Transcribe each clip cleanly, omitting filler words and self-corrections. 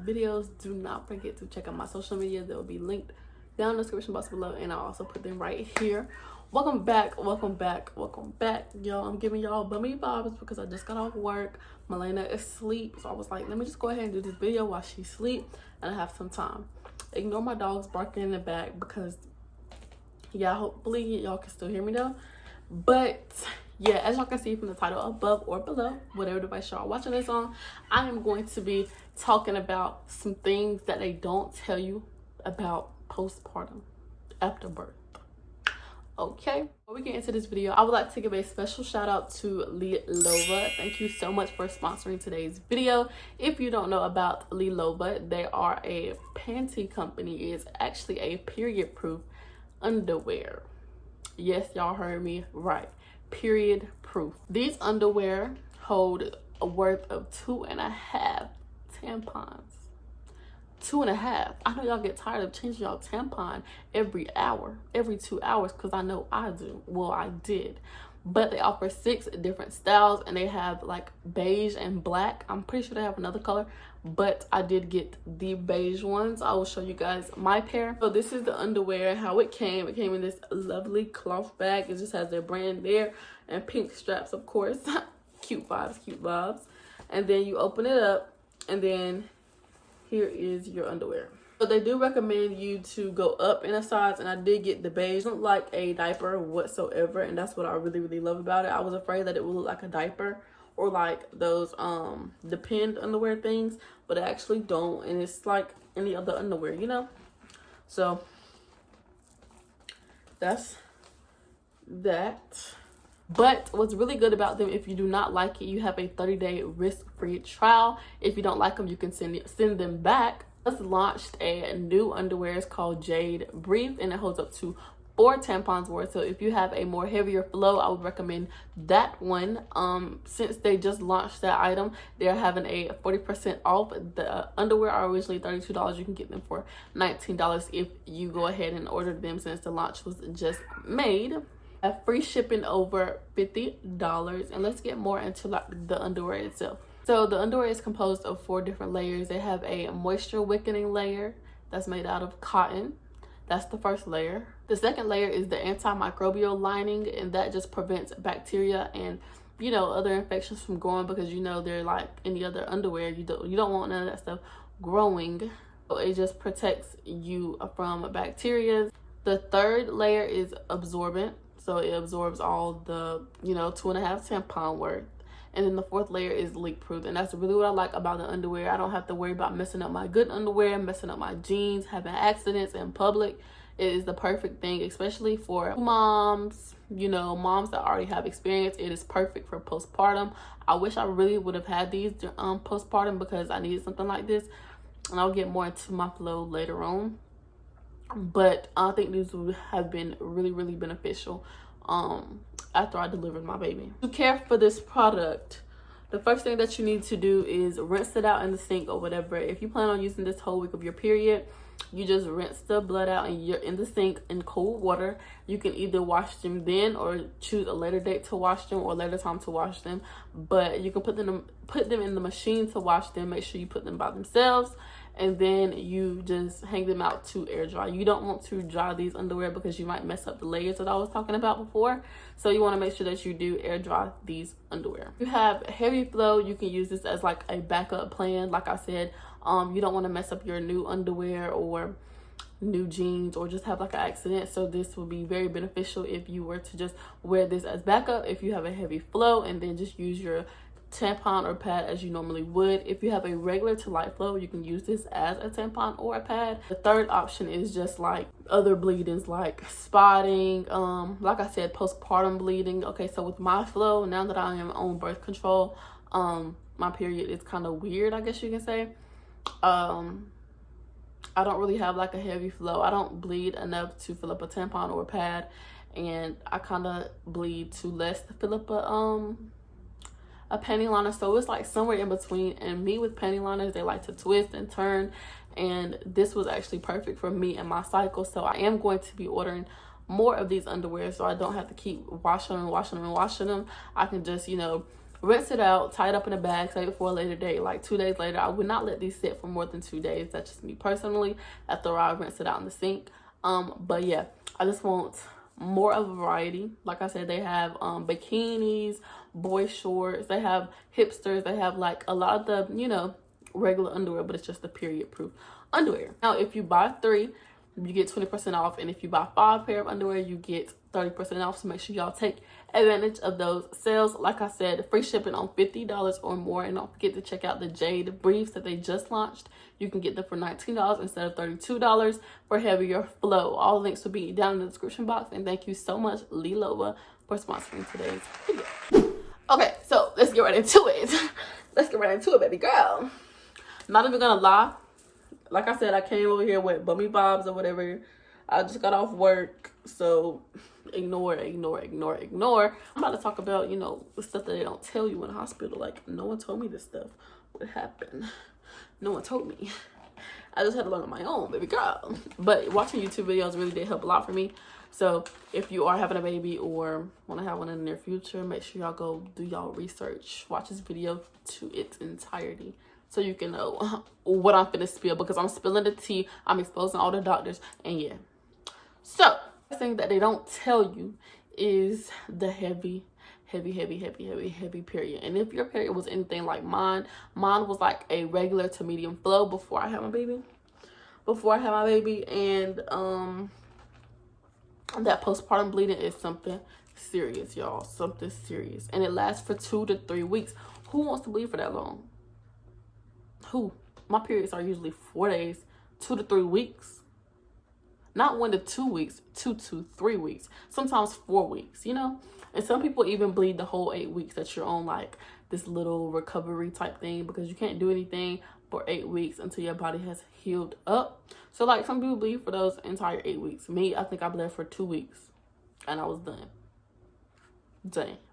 videos, do not forget to check out my social media. They will be linked down in the description box below, and I'll also put them right here. Welcome back, y'all. I'm giving y'all bummy vibes because I just got off work. Melaina is asleep, so I was like, let me just go ahead and do this video while she's asleep and I have some time. Ignore my dogs barking in the back because, yeah, hopefully y'all can still hear me though. But yeah, as y'all can see from the title above or below, whatever device y'all watching this on, I am going to be talking about some things that they don't tell you about postpartum, after birth. Okay, before we get into this video, I would like to give a special shout out to Lilova. Thank you so much for sponsoring today's video. If you don't know about Lilova, they are a panty company. It's actually a period proof underwear. Yes, y'all heard me right, period proof. These underwear hold a worth of 2.5 tampons. 2.5. I know y'all get tired of changing y'all tampon every hour, every 2 hours, because I know I do. Well, I did. But they offer 6 different styles, and they have like beige and black. I'm pretty sure they have another color, but I did get the beige ones. I will show you guys my pair. So this is the underwear, how it came. It came in this lovely cloth bag. It just has their brand there and pink straps, of course. Cute vibes, cute vibes. And then you open it up, and then here is your underwear. So they do recommend you to go up in a size, and I did get the beige. It don't look like a diaper whatsoever, and that's what I really love about it. I was afraid that it would look like a diaper or like those depend underwear things, but it actually don't, and it's like any other underwear, you know. So that's that. But what's really good about them, if you do not like it, you have a 30-day risk-free trial. If you don't like them, you can send them back. Just launched a new underwear. It's called Jade Breathe, and it holds up to 4 tampons worth. So if you have a more heavier flow, I would recommend that one. Since they just launched that item, they're having a 40% off. The underwear are originally $32. You can get them for $19 if you go ahead and order them, since the launch was just made. Have free shipping over $50. And let's get more into like the underwear itself. So the underwear is composed of 4 different layers. They have a moisture wickening layer that's made out of cotton. That's the first layer. The second layer is the antimicrobial lining, and that just prevents bacteria and, you know, other infections from growing, because, you know, they're like any other underwear. You don't want none of that stuff growing. So it just protects you from bacteria. The third layer is absorbent. So it absorbs all the, you know, 2.5 tampon worth. And then the 4th layer is leak proof. And that's really what I like about the underwear. I don't have to worry about messing up my good underwear, messing up my jeans, having accidents in public. It is the perfect thing, especially for moms, you know, moms that already have experience. It is perfect for postpartum. I wish I really would have had these postpartum, because I needed something like this. And I'll get more into my flow later on. But I think these would have been really beneficial after I delivered my baby. To care for this product, the first thing that you need to do is rinse it out in the sink or whatever. If you plan on using this whole week of your period, you just rinse the blood out and you're in the sink in cold water. You can either wash them then or choose a later date to wash them or later time to wash them. But you can put them in the machine to wash them. Make sure you put them by themselves. And then you just hang them out to air dry. You don't want to dry these underwear because you might mess up the layers that I was talking about before. So you want to make sure that you do air dry these underwear. If you have heavy flow, you can use this as like a backup plan. Like I said, you don't want to mess up your new underwear or new jeans or just have like an accident. So this will be very beneficial if you were to just wear this as backup if you have a heavy flow, and then just use your tampon or pad as you normally would. If you have a regular to light flow, you can use this as a tampon or a pad. The third option is just like other bleedings like spotting, like I said, postpartum bleeding. Okay, so with my flow, now that I am on birth control, my period is kind of weird, I guess you can say. I don't really have like a heavy flow. I don't bleed enough to fill up a tampon or a pad, and I kind of bleed too less to fill up a panty liner. So it's like somewhere in between. And me with panty liners, they like to twist and turn, and this was actually perfect for me and my cycle. So I am going to be ordering more of these underwear so I don't have to keep washing them. I can just, you know, rinse it out, tie it up in a bag, save it for a later date, like 2 days later. I would not let these sit for more than 2 days. That's just me personally, after I rinse it out in the sink. But yeah, I just want more of a variety. Like I said, they have bikinis, boy shorts, they have hipsters, they have like a lot of the, you know, regular underwear, but it's just the period proof underwear. Now if you buy 3, you get 20% off, and if you buy 5 pair of underwear, you get 30% off. So make sure y'all take advantage of those sales. Like I said, free shipping on $50 or more, and don't forget to check out the Jade briefs that they just launched. You can get them for $19 instead of $32 for heavier flow. All the links will be down in the description box, and thank you so much, Lilova, for sponsoring today's video. Okay, so let's get right into it. Let's get right into it, baby girl. Not even gonna lie, like I said, I came over here with bummy vibes or whatever. I just got off work, so ignore. I'm about to talk about, you know, the stuff that they don't tell you in the hospital. Like, no one told me this stuff would happen. No one told me. I just had to learn on my own, baby girl. But watching YouTube videos really did help a lot for me. So if you are having a baby or want to have one in the near future, make sure y'all go do y'all research. Watch this video to its entirety, so you can know what I'm finna spill, because I'm spilling the tea. I'm exposing all the doctors, and yeah. So, the thing that they don't tell you is the heavy period. And if your period was anything like mine was like a regular to medium flow before I had my baby. And that postpartum bleeding is something serious, y'all. Something serious. And it lasts for 2 to 3 weeks. Who wants to bleed for that long? Who? My periods are usually 4 days, 2 to 3 weeks. Not 1 to 2 weeks, 2 to 3 weeks. Sometimes 4 weeks, you know? And some people even bleed the whole 8 weeks that you're on like this little recovery type thing, because you can't do anything for 8 weeks until your body has healed up. So like some people bleed for those entire 8 weeks. Me, I think I bled for 2 weeks and I was done.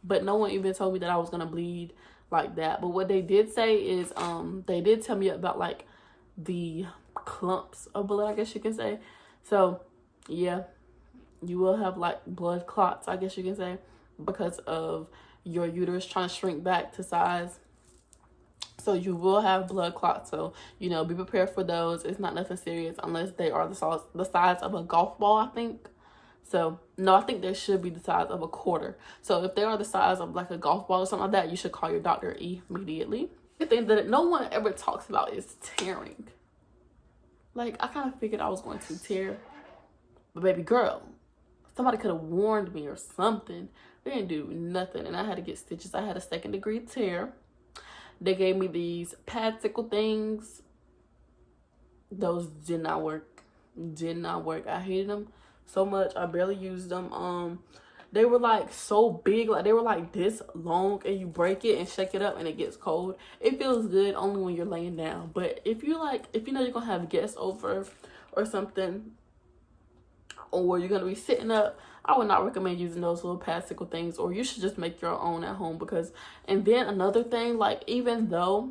But no one even told me that I was gonna bleed like that. But what they did say is they did tell me about like the clumps of blood, I guess you can say. So yeah, you will have like blood clots, I guess you can say, because of your uterus trying to shrink back to size. So you will have blood clots. So, you know, be prepared for those. It's not nothing serious unless they are the size of a golf ball, I think. So, no, I think they should be the size of a quarter. So if they are the size of like a golf ball or something like that, you should call your doctor immediately. The thing that no one ever talks about is tearing. Like, I kind of figured I was going to tear. But baby girl, somebody could have warned me or something. They didn't do nothing. And I had to get stitches. I had a 2nd-degree tear. They gave me these pad-sickle things. Those did not work. I hated them so much. I barely used them. They were like so big, like they were like this long, and you break it and shake it up and it gets cold. It feels good only when you're laying down. But if you know you're gonna have guests over or something, or you're gonna be sitting up, I would not recommend using those little pad-sickle things, or you should just make your own at home. Because, and then another thing, like even though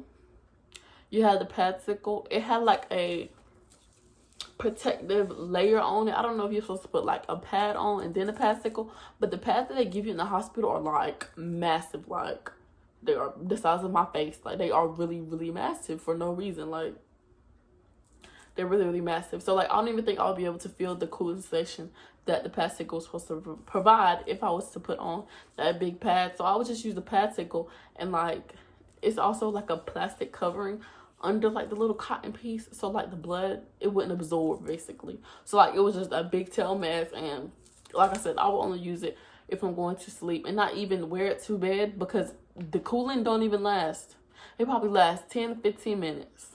you had the pad-sickle, it had like a protective layer on it. I don't know if you're supposed to put like a pad on and then a pad-sickle, but the pads that they give you in the hospital are like massive. Like they are the size of my face. Like they are really massive for no reason. Like they're really massive. So like I don't even think I'll be able to feel the cooling sensation that the pad-sickle is supposed to provide if I was to put on that big pad. So I would just use the pad-sickle, and like it's also like a plastic covering under like the little cotton piece, so like the blood, it wouldn't absorb basically. So like it was just a big tail mess. And like I said, I will only use it if I'm going to sleep, and not even wear it to bed, because the cooling don't even last. It probably lasts 10 to 15 minutes.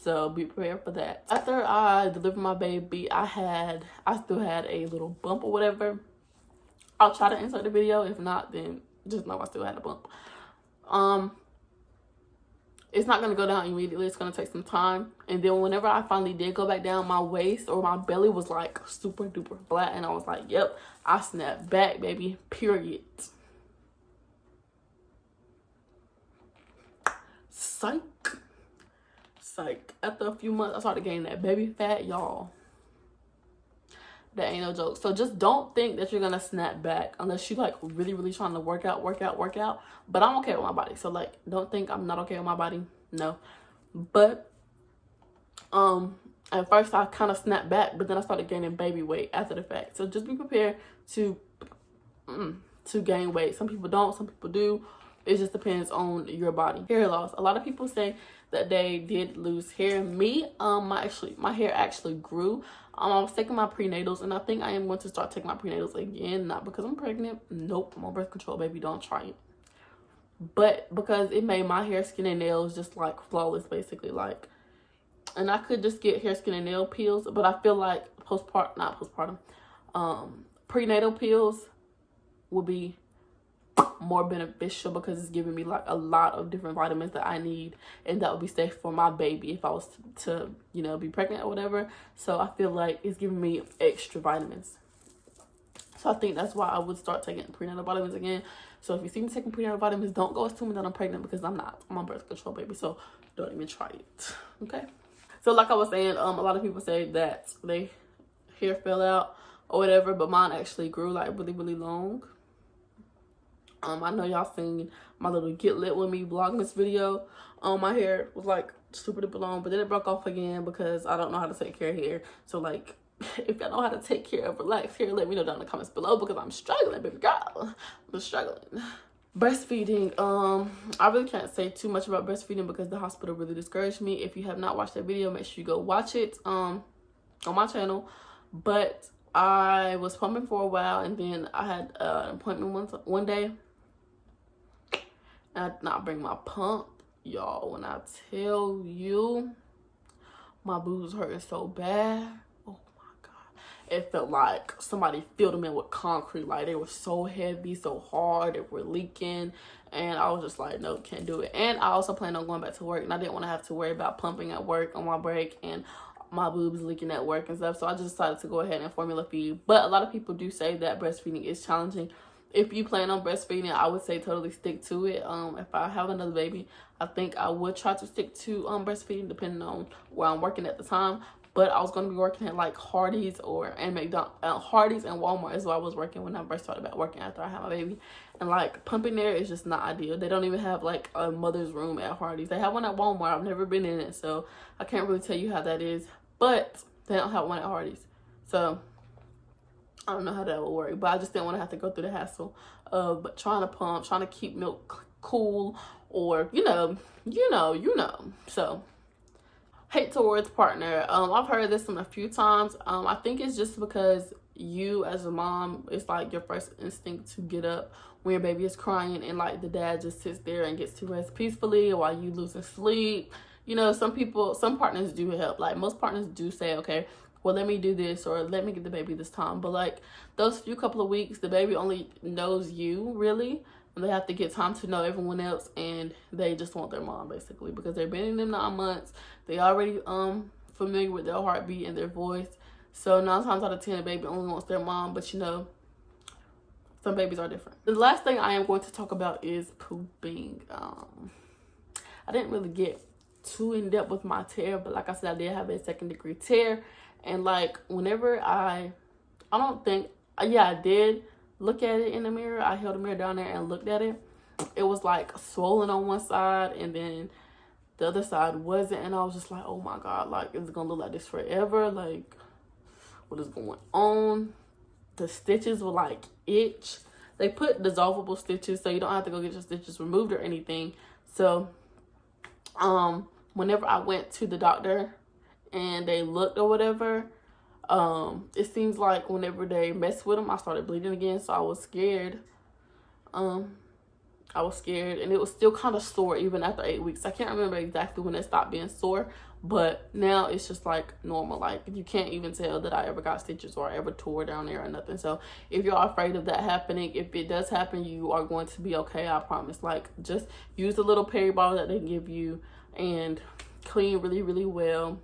So be prepared for that. After I delivered my baby, I still had a little bump or whatever. I'll try to insert the video. If not, then just know I still had a bump. It's not going to go down immediately. It's going to take some time. And then whenever I finally did go back down, my waist or my belly was like super duper flat. And I was like, yep, I snapped back, baby. Period. Psych. After a few months, I started gaining that baby fat, y'all. That ain't no joke. So just don't think that you're gonna snap back unless you like really trying to work out. But I'm okay with my body. So like, don't think I'm not okay with my body. No. But at first I kind of snapped back, but then I started gaining baby weight after the fact. So just be prepared to gain weight. Some people don't, some people do. It just depends on your body. Hair loss. A lot of people say that they did lose hair. Me, my hair actually grew. I was taking my prenatals, and I think I am going to start taking my prenatals again. Not because I'm pregnant. Nope, I'm on birth control, baby. Don't try it. But because it made my hair, skin, and nails just like flawless, basically. Like, and I could just get hair, skin, and nail peels, but I feel like prenatal peels would be more beneficial because it's giving me like a lot of different vitamins that I need, and that would be safe for my baby if I was to you know, be pregnant or whatever. So I feel like it's giving me extra vitamins. So I think that's why I would start taking prenatal vitamins again. So if you see me taking prenatal vitamins, don't go assuming that I'm pregnant, because I'm not. I'm on birth control, baby. So don't even try it. Okay. So like I was saying, a lot of people say that their hair fell out or whatever, but mine actually grew like really long. I know y'all seen my little Get Lit With Me Vlogmas video. My hair was like super duper long, but then it broke off again because I don't know how to take care of hair. So like, if y'all know how to take care of relaxed hair, let me know down in the comments below, because I'm struggling, baby girl. I'm struggling. Breastfeeding. I really can't say too much about breastfeeding because the hospital really discouraged me. If you have not watched that video, make sure you go watch it on my channel. But I was pumping for a while, and then I had an appointment one day. I did not bring my pump, y'all. When I tell you, my boobs hurting so bad. Oh my god, it felt like somebody filled them in with concrete. Like, they were so heavy, so hard, they were leaking, and I was just like, no, can't do it. And I also planned on going back to work, and I didn't want to have to worry about pumping at work on my break and my boobs leaking at work and stuff. So I just decided to go ahead and formula feed. But a lot of people do say that breastfeeding is challenging. If you plan on breastfeeding, I would say totally stick to it. If I have another baby, I think I would try to stick to breastfeeding, depending on where I'm working at the time. But I was going to be working at like Hardee's and McDonald's. Hardee's and Walmart is where I was working when I first started back working after I had my baby. And like, pumping there is just not ideal. They don't even have like a mother's room at Hardee's. They have one at Walmart. I've never been in it, so I can't really tell you how that is. But they don't have one at Hardee's, so I don't know how that will work. But I just didn't want to have to go through the hassle of trying to pump, trying to keep milk cool, or you know. So, hate towards partner. I've heard this one a few times. I think it's just because you as a mom, it's like your first instinct to get up when your baby is crying, and like the dad just sits there and gets to rest peacefully while you losing sleep. You know, some partners do help. Like, most partners do say, okay, well, let me do this, or let me get the baby this time. But like, those few couple of weeks, the baby only knows you, really, and they have to get time to know everyone else, and they just want their mom, basically, because they've been in them 9 months. They already familiar with their heartbeat and their voice. So 9 times out of 10, the baby only wants their mom. But you know, some babies are different. The last thing I am going to talk about is pooping. I didn't really get too in depth with my tear, but like I said, I did have a 2nd degree tear. And like, whenever I did look at it in the mirror. I held the mirror down there and looked at it. It was like swollen on one side, and then the other side wasn't. And I was just like, oh my god, like, is it gonna look like this forever? Like, what is going on? The stitches were like itch. They put dissolvable stitches, so you don't have to go get your stitches removed or anything. So whenever I went to the doctor and they looked or whatever, it seems like whenever they messed with them, I started bleeding again. So I was scared. And it was still kind of sore even after 8 weeks. I can't remember exactly when it stopped being sore, but now it's just like normal. Like, you can't even tell that I ever got stitches or I ever tore down there or nothing. So if you're afraid of that happening, if it does happen, you are going to be okay, I promise. Like, just use the little peri bottle that they give you and clean really, really well.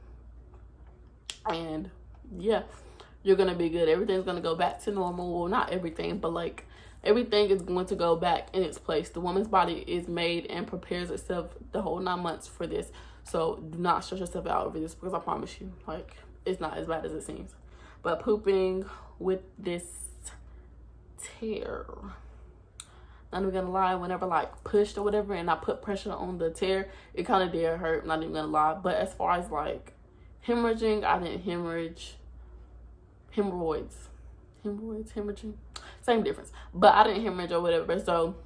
And yeah, you're gonna be good. Everything's gonna go back to normal. Well, not everything, but like, everything is going to go back in its place. The woman's body is made and prepares itself the whole 9 months for this. So do not stress yourself out over this, because I promise you, like, it's not as bad as it seems. But pooping with this tear, not even gonna lie, whenever like pushed or whatever and I put pressure on the tear, it kind of did hurt, not even gonna lie. But as far as like hemorrhaging, I didn't hemorrhage. Hemorrhaging, same difference. But I didn't hemorrhage or whatever, so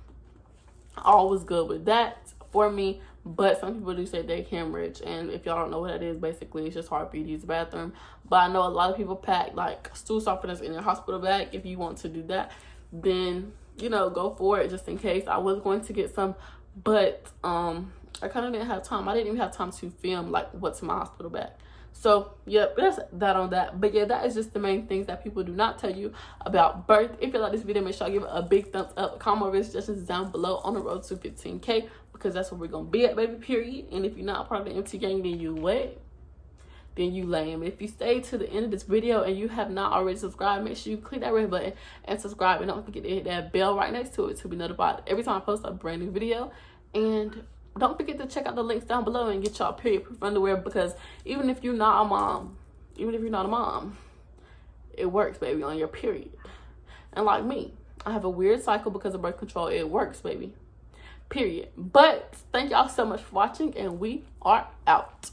all was good with that for me. But some people do say they hemorrhage, and if y'all don't know what that is, basically it's just hard for you to use the bathroom. But I know a lot of people pack like stool softeners in their hospital bag. If you want to do that, then you know, go for it, just in case. I was going to get some, but I kind of didn't have time. I didn't even have time to film like what's in my hospital bag. So yep, that's that on that. But yeah, that is just the main things that people do not tell you about birth. If you like this video, make sure I give it a big thumbs up. Comment your suggestions down below on the road to 15K, because that's where we're gonna be at, baby, period. And if you're not part of the MT gang, then you what? Then you lame. If you stay to the end of this video and you have not already subscribed, make sure you click that red button and subscribe, and don't forget to hit that bell right next to it to be notified every time I post a brand new video. And don't forget to check out the links down below and get y'all period proof underwear, because even if you're not a mom, it works, baby, on your period. And like me, I have a weird cycle because of birth control. It works, baby, period. But thank y'all so much for watching, and we are out.